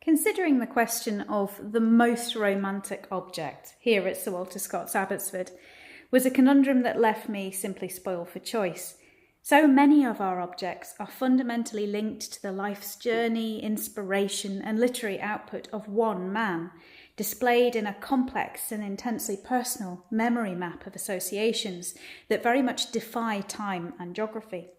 Considering the question of the most romantic object here at Sir Walter Scott's Abbotsford was a conundrum that left me simply spoiled for choice. So many of our objects are fundamentally linked to the life's journey, inspiration, and literary output of one man, displayed in a complex and intensely personal memory map of associations that very much defy time and geography.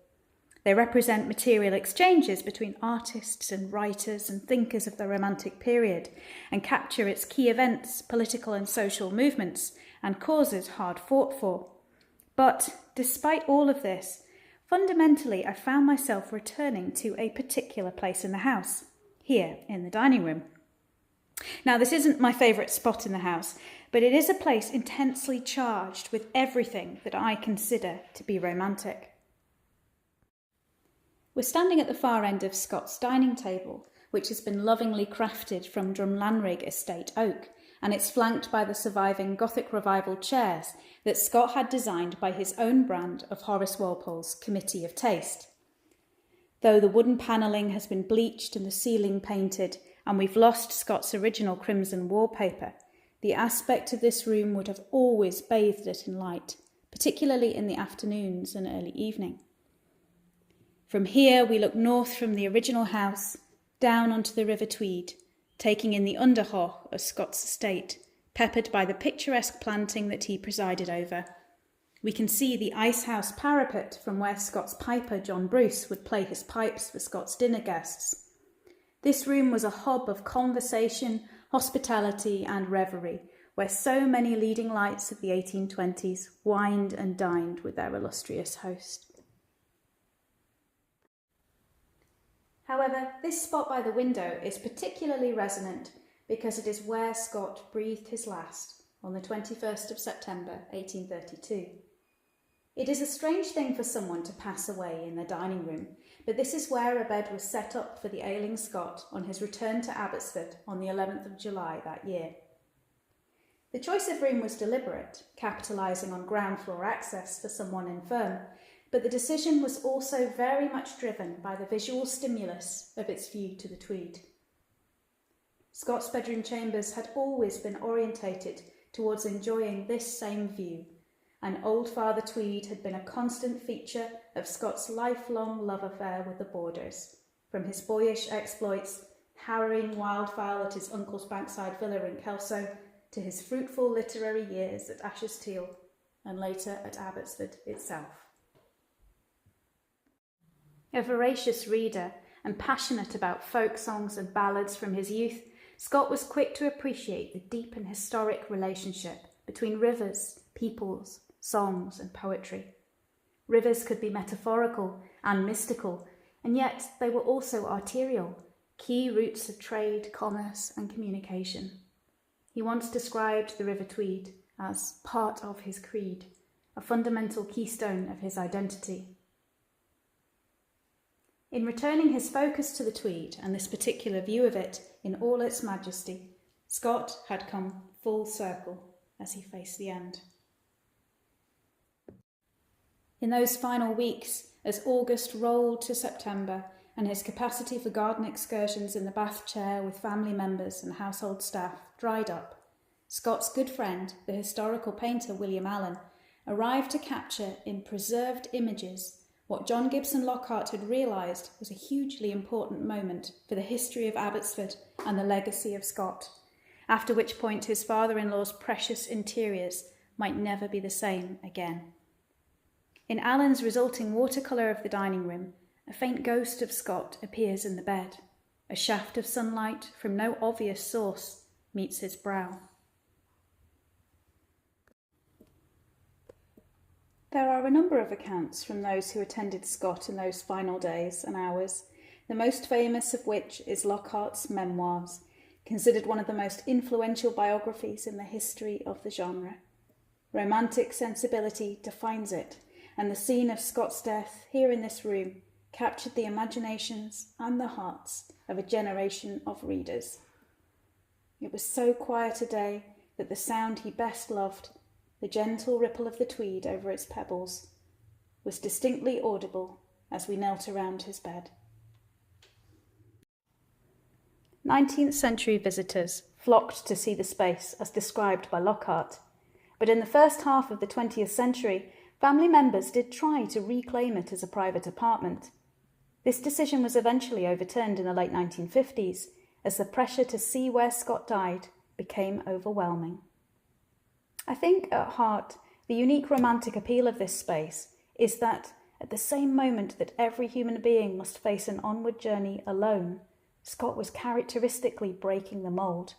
They represent material exchanges between artists and writers and thinkers of the Romantic period and capture its key events, political and social movements, and causes hard fought for. But despite all of this, fundamentally I found myself returning to a particular place in the house, here in the dining room. Now, this isn't my favourite spot in the house, but it is a place intensely charged with everything that I consider to be romantic. We're standing at the far end of Scott's dining table, which has been lovingly crafted from Drumlanrig estate oak, and it's flanked by the surviving Gothic Revival chairs that Scott had designed by his own brand of Horace Walpole's Committee of Taste. Though the wooden panelling has been bleached and the ceiling painted, and we've lost Scott's original crimson wallpaper, the aspect of this room would have always bathed it in light, particularly in the afternoons and early evening. From here we look north from the original house, down onto the River Tweed, taking in the Underhaugh of Scott's estate, peppered by the picturesque planting that he presided over. We can see the icehouse parapet from where Scott's piper John Bruce would play his pipes for Scott's dinner guests. This room was a hub of conversation, hospitality and revelry, where so many leading lights of the 1820s wined and dined with their illustrious host. However, this spot by the window is particularly resonant because it is where Scott breathed his last on the 21st of September 1832. It is a strange thing for someone to pass away in the dining room, but this is where a bed was set up for the ailing Scott on his return to Abbotsford on the 11th of July that year. The choice of room was deliberate, capitalising on ground floor access for someone infirm, but the decision was also very much driven by the visual stimulus of its view to the Tweed. Scott's bedroom chambers had always been orientated towards enjoying this same view, and Old Father Tweed had been a constant feature of Scott's lifelong love affair with the Borders, from his boyish exploits, harrying wildfowl at his uncle's bankside villa in Kelso, to his fruitful literary years at Ashestiel, and later at Abbotsford itself. A voracious reader and passionate about folk songs and ballads from his youth, Scott was quick to appreciate the deep and historic relationship between rivers, peoples, songs and poetry. Rivers could be metaphorical and mystical, and yet they were also arterial, key routes of trade, commerce and communication. He once described the River Tweed as part of his creed, a fundamental keystone of his identity. In returning his focus to the Tweed and this particular view of it in all its majesty, Scott had come full circle as he faced the end. In those final weeks, as August rolled to September and his capacity for garden excursions in the bath chair with family members and household staff dried up, Scott's good friend, the historical painter William Allen, arrived to capture in preserved images what John Gibson Lockhart had realised was a hugely important moment for the history of Abbotsford and the legacy of Scott, after which point his father-in-law's precious interiors might never be the same again. In Allen's resulting watercolour of the dining room, a faint ghost of Scott appears in the bed. A shaft of sunlight from no obvious source meets his brow. There are a number of accounts from those who attended Scott in those final days and hours, the most famous of which is Lockhart's Memoirs, considered one of the most influential biographies in the history of the genre. Romantic sensibility defines it, and the scene of Scott's death here in this room captured the imaginations and the hearts of a generation of readers. It was so quiet a day that the sound he best loved, the gentle ripple of the Tweed over its pebbles, was distinctly audible as we knelt around his bed. 19th century visitors flocked to see the space as described by Lockhart. But in the first half of the 20th century, family members did try to reclaim it as a private apartment. This decision was eventually overturned in the late 1950s as the pressure to see where Scott died became overwhelming. I think at heart, the unique romantic appeal of this space is that at the same moment that every human being must face an onward journey alone, Scott was characteristically breaking the mould.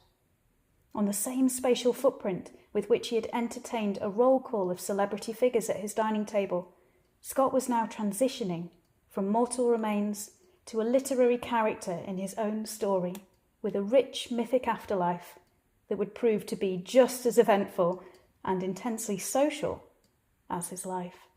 On the same spatial footprint with which he had entertained a roll call of celebrity figures at his dining table, Scott was now transitioning from mortal remains to a literary character in his own story, with a rich mythic afterlife that would prove to be just as eventful and intensely social as his life.